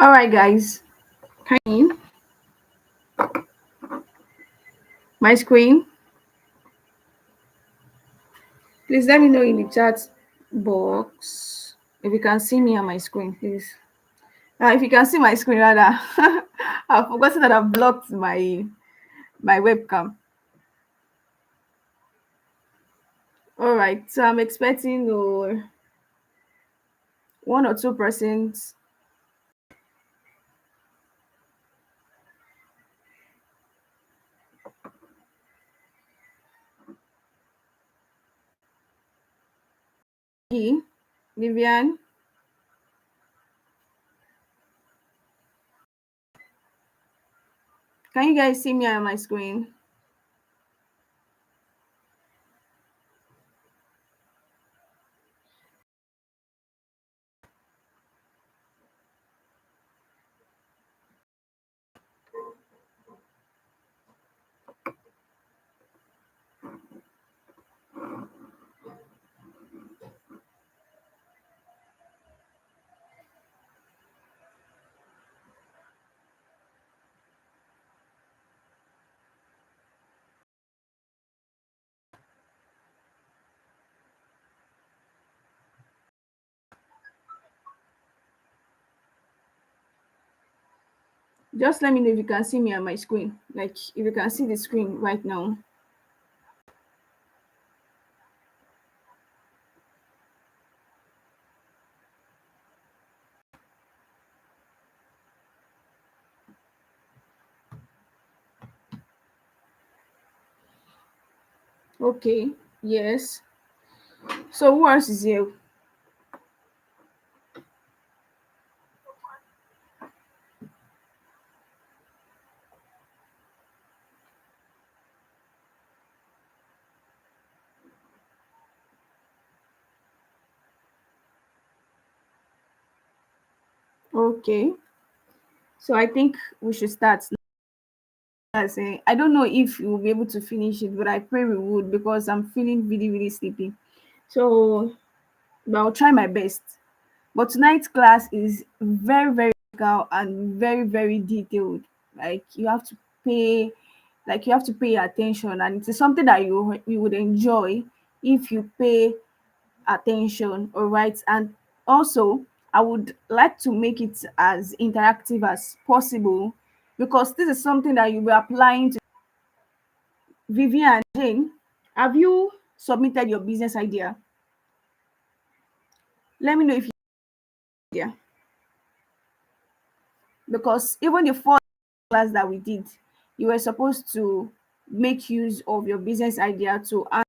All right, guys. Can you my screen? Please let me know in the chat box if you can see me on my screen, please. If you can see my screen, rather, I've forgotten that I've blocked my webcam. All right, so I'm expecting 1 or 2%. Vivian, can you guys see me on my screen? Just let me know if you can see me on my screen. Like if you can see the screen right now. Okay. Yes. So who else is here? Okay. So I think we should start. I don't know if we will be able to finish it, but I pray we would because I'm feeling really, really sleepy. So but I'll try my best. But tonight's class is very, very technical and very, very detailed. Like pay, you have to pay attention, and it is something that you would enjoy if you pay attention. All right, and also I would like to make it as interactive as possible because this is something that you'll be applying to. Vivian, Jane, have you submitted your business idea? Let me know if you yeah. Because even the first class that we did, you were supposed to make use of your business idea to answer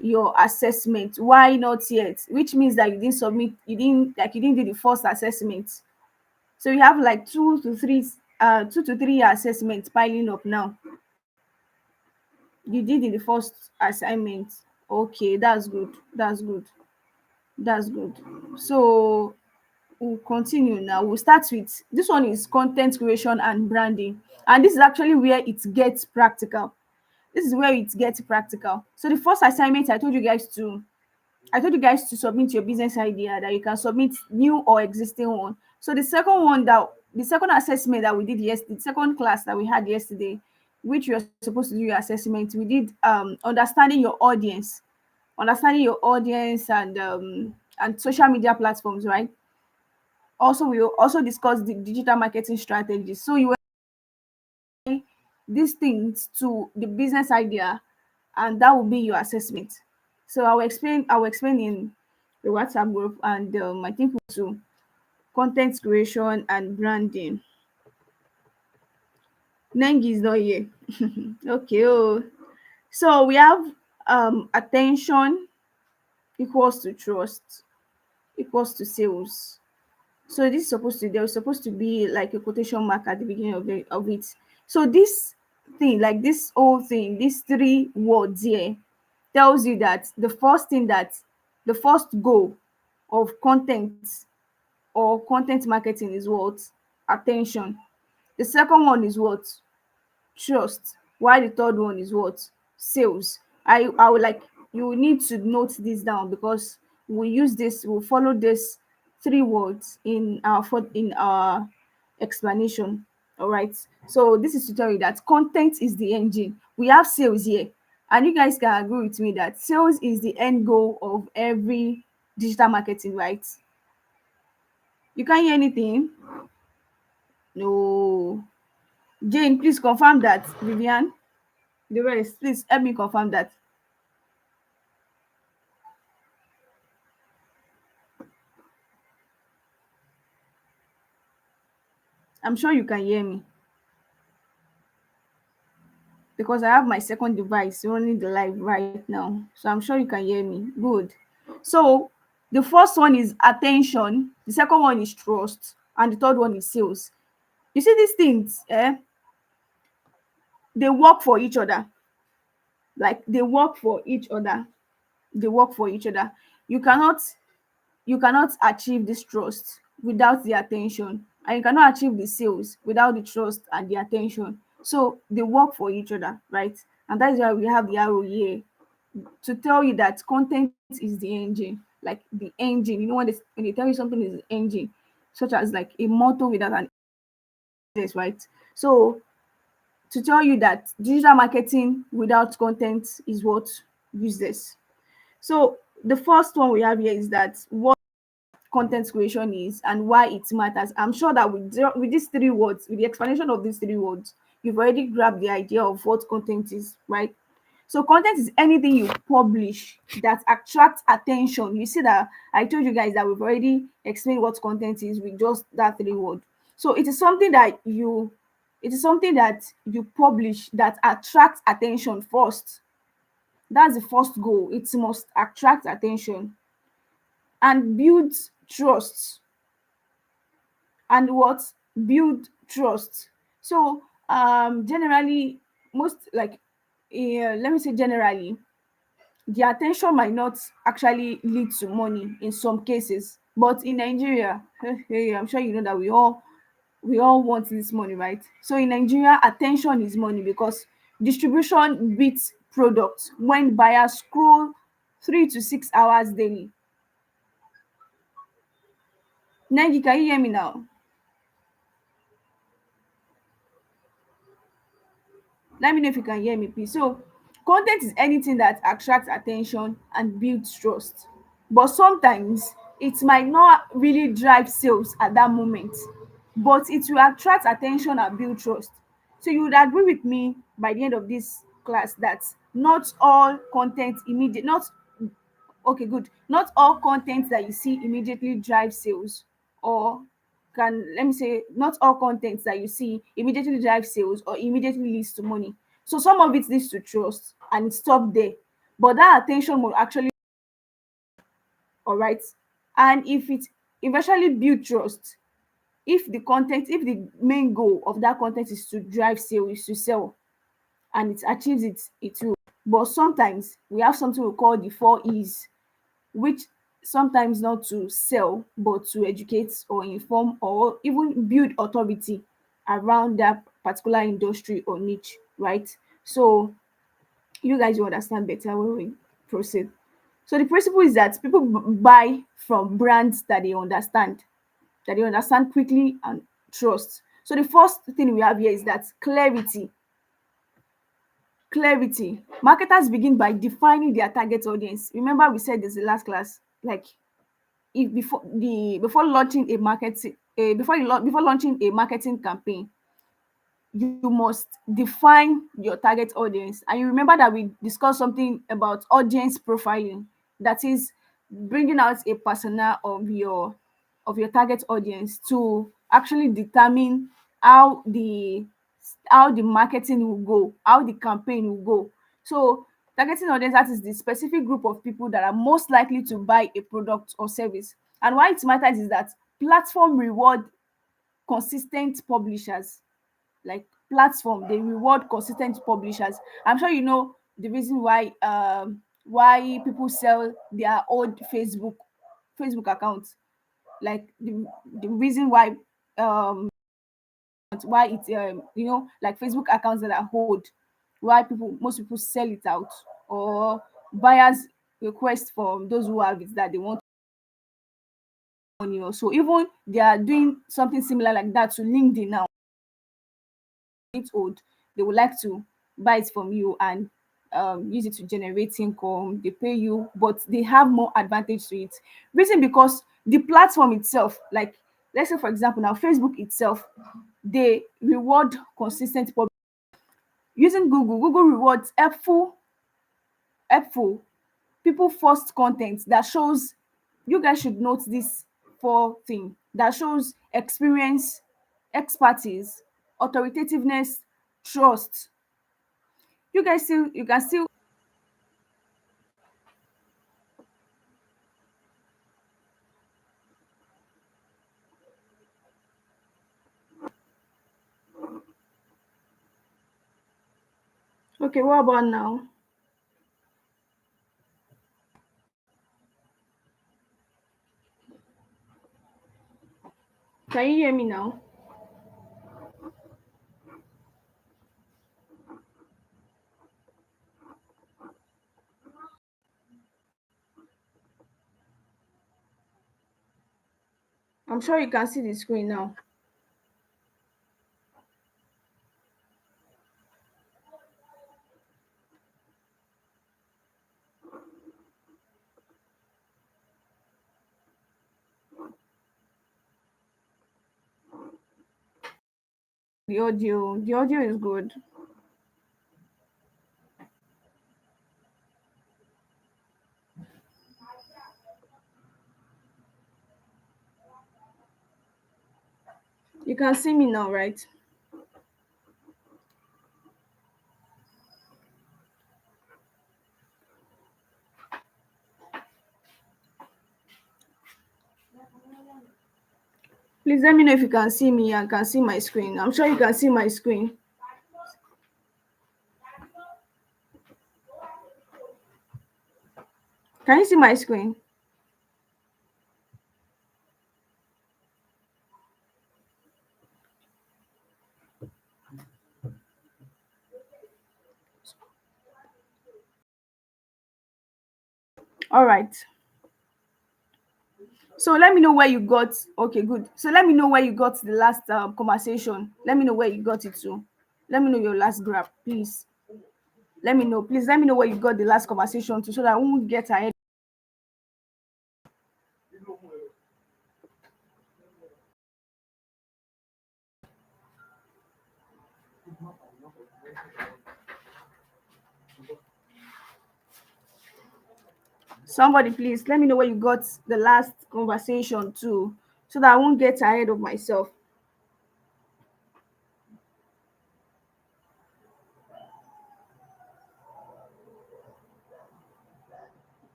your assessment. Why not yet? Which means that you didn't do the first assessment. So you have like 2 to 3 assessments piling up now. You did in the first assignment. Okay, that's good. That's good. That's good. So we'll continue now. We'll start with this one is content creation and branding. And this is actually where it gets practical. This is where it gets practical. So the first assignment I told you guys to submit your business idea that you can submit new or existing one. So the second assessment that we did yesterday, the second class that we had yesterday, which you are supposed to do your assessment, we did understanding your audience and social media platforms, right? Also, we will also discuss the digital marketing strategies. So you apply these things to the business idea, and that will be your assessment. So I will explain in the WhatsApp group, and I think to content creation and branding. Nengi is not here. Okay. Oh. So we have attention equals to trust equals to sales. So this is supposed to be like a quotation mark at the beginning of it. So this thing, like this whole thing, these three words here tells you that the first goal of content or content marketing is what? Attention. The second one is what? Trust. Why the third one is what? Sales. I would like you need to note this down because we'll follow this three words in our explanation. All right. So this is to tell you that content is the engine. We have sales here, and you guys can agree with me that sales is the end goal of every digital marketing, right? You can't hear anything? No. Jane, please confirm that. Vivian, the rest, please help me confirm that. I'm sure you can hear me because I have my second device running the live right now. So I'm sure you can hear me. Good. So the first one is attention, the second one is trust, and the third one is sales. You see these things, they work for each other. Like they work for each other. They work for each other. You cannot you cannot achieve this trust without the attention, and you cannot achieve the sales without the trust and the attention. So they work for each other, right? And that is why we have the arrow here to tell you that content is the engine, like the engine. You know, when they tell you something is the engine, such as like a motor without an engine, right? So to tell you that digital marketing without content is what? Useless. So the first one we have here is that what content creation is and why it matters. I'm sure that with these three words, with the explanation of these three words, you've already grabbed the idea of what content is, right? So content is anything you publish that attracts attention. You see that I told you guys that we've already explained what content is with just that three words. So it is something that you publish that attracts attention first. That's the first goal. It must attract attention and build trust. And what? Build trust. So generally, most like let me say generally, the attention might not actually lead to money in some cases, but in Nigeria, hey, I'm sure you know that we all want this money, right? So in Nigeria, attention is money because distribution beats product when buyers scroll 3 to 6 hours daily. Negi, can you hear me now? Let me know if you can hear me, please. So content is anything that attracts attention and builds trust, but sometimes it might not really drive sales at that moment, but it will attract attention and build trust. So you would agree with me by the end of this class that not all content immediate not okay, good, not all content that you see immediately drive sales, or can let me say not all content that you see immediately drive sales or immediately leads to money. So some of it leads to trust and it stop there, but that attention will actually, all right, and if it eventually build trust, if the main goal of that content is to drive sale, is to sell, and it achieves it, it will. But sometimes we have something we call the 4 E's, which sometimes not to sell but to educate or inform or even build authority around that particular industry or niche, right? So you guys will understand better when we proceed. So the principle is that people buy from brands that they understand quickly and trust. So the first thing we have here is that clarity. Clarity. Marketers begin by defining their target audience. Remember we said this in the last class, like if before launching a before launching a marketing campaign, you must define your target audience. And you remember that we discussed something about audience profiling, that is bringing out a persona of your target audience to actually determine how the how the marketing will go, how the campaign will go. So targeting audience, that is the specific group of people that are most likely to buy a product or service. And why it matters is that platform reward consistent publishers. Like platform, they reward consistent publishers. I'm sure you know the reason why people sell their old Facebook accounts. Like the reason why it's like Facebook accounts that are hold, why people most people sell it out, or buyers request from those who have it that they want money. Also, even they are doing something similar like that to LinkedIn now. It's old, they would like to buy it from you and use it to generate income. They pay you, but they have more advantage to it. Reason because the platform itself, like let's say for example now Facebook itself, they reward consistent public. Using Google rewards helpful people first content that shows. You guys should note this four thing that shows experience, expertise, authoritativeness, trust. You can still. Okay, what about now? Can you hear me now? I'm sure you can see the screen now. The audio is good. You can see me now, right? Please let me know if you can see me and can see my screen. I'm sure you can see my screen. Can you see my screen? All right. So let me know where you got. Okay, good. So let me know where you got the last conversation. Let me know where you got it to. Let me know your last graph, please. Let me know. Please let me know where you got the last conversation to so that I won't get ahead. Somebody, please let me know where you got the last conversation to so that I won't get ahead of myself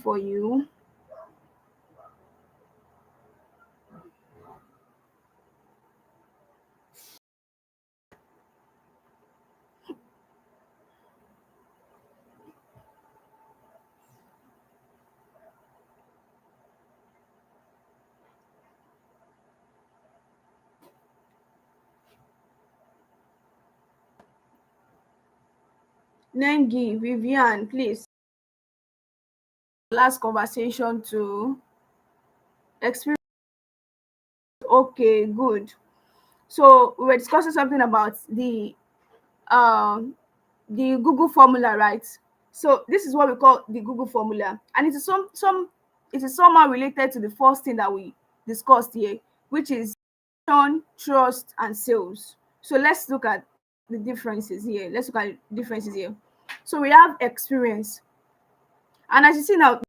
for you. Nengi, Vivian, please. Last conversation to experience. Okay, good. So we were discussing something about um the Google formula, right? So this is what we call the Google formula, and it is it is somehow related to the first thing that we discussed here, which is trust, and sales. So let's look at the differences here. Let's look at the differences here. So we have experience, and as you see now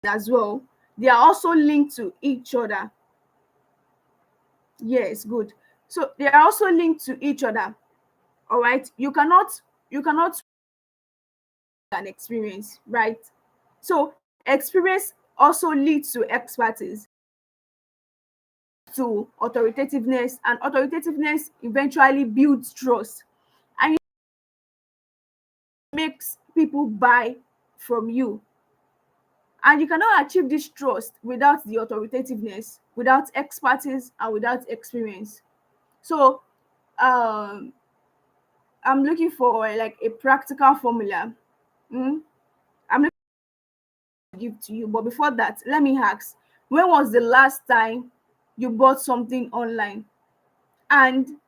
as well, they are also linked to each other. Yes, good. So they are also linked to each other. All right. You cannot an experience, right? So experience also leads to expertise, to authoritativeness, and authoritativeness eventually builds trust and it makes people buy from you. And you cannot achieve this trust without the authoritativeness, without expertise, and without experience. So um I'm looking for like a practical formula. Mm? I'm looking give to you. But before that, let me ask, when was the last time you bought something online, and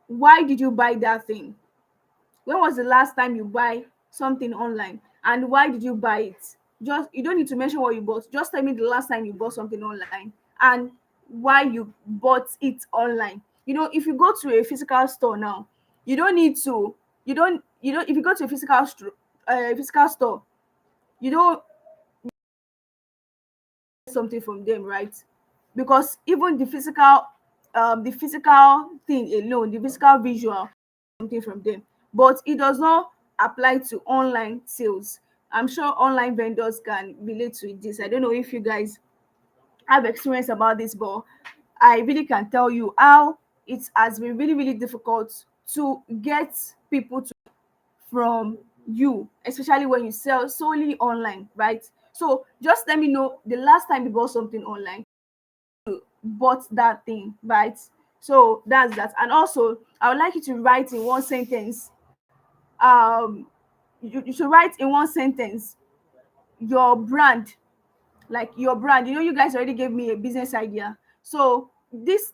why did you buy that thing? When was the last time you buy something online, and why did you buy it? Just, you don't need to mention what you bought. Just tell me the last time you bought something online and why you bought it online. If you go to a physical store now, you don't need to. You don't. If you go to a physical store, you don't get something from them, right? Because even the physical thing alone, the physical visual, something from them, but it does not apply to online sales. I'm sure online vendors can relate to this. I don't know if you guys have experience about this, but I really can tell you how it has been really, really difficult to get people to from you, especially when you sell solely online, right? So just let me know the last time you bought something online, bought that thing, right? So that's that. And also, I would like you to write in one sentence. You should write in one sentence your brand, like your brand. You guys already gave me a business idea, so this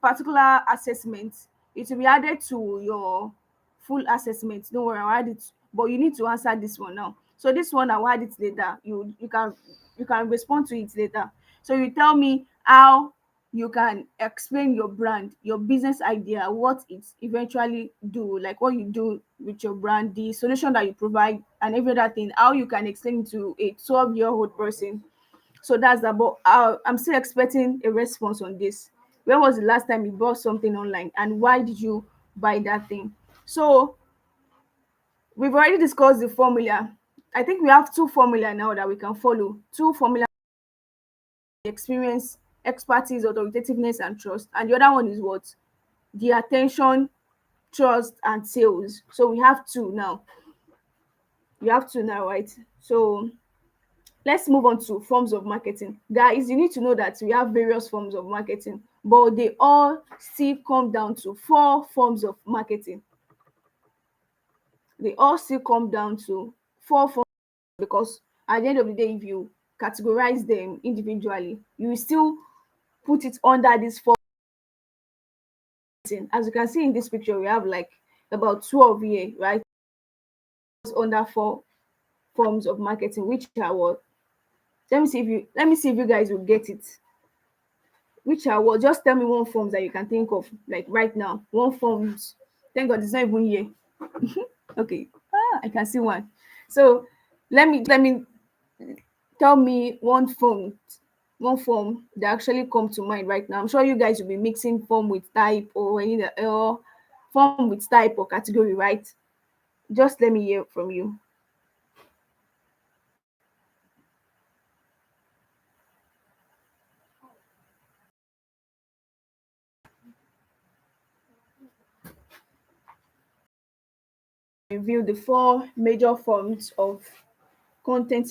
particular assessment, it will be added to your full assessment. Don't worry, I'll add it, but you need to answer this one now. So this one, I'll add it later. You can respond to it later. So you tell me how you can explain your brand, your business idea, what it eventually do, like what you do with your brand, the solution that you provide, and every other thing, how you can explain to a 12-year-old person. So that's that. But I'm still expecting a response on this. When was the last time you bought something online, and why did you buy that thing? So we've already discussed the formula. I think we have two formula now that we can follow. Two formula: experience, expertise, authoritativeness, and trust. And the other one is what? The attention, trust, and sales. So we have two now. We have two now, right? So let's move on to forms of marketing. Guys, you need to know that we have various forms of marketing, but they all still come down to four forms of marketing. They all still come down to four forms, because at the end of the day, if you categorize them individually, you will still put it under this four. As you can see in this picture, we have like about 12 here, right? Under four forms of marketing, which are what? Let me see if you guys will get it. Which are what? Just tell me one forms that you can think of, like right now. One forms. Thank God it's not even here. Okay. I can see one. So let me tell me one form that actually come to mind right now. I'm sure you guys will be mixing form with type, or any or form with type or category, right? Just let me hear from you. Review the four major forms of content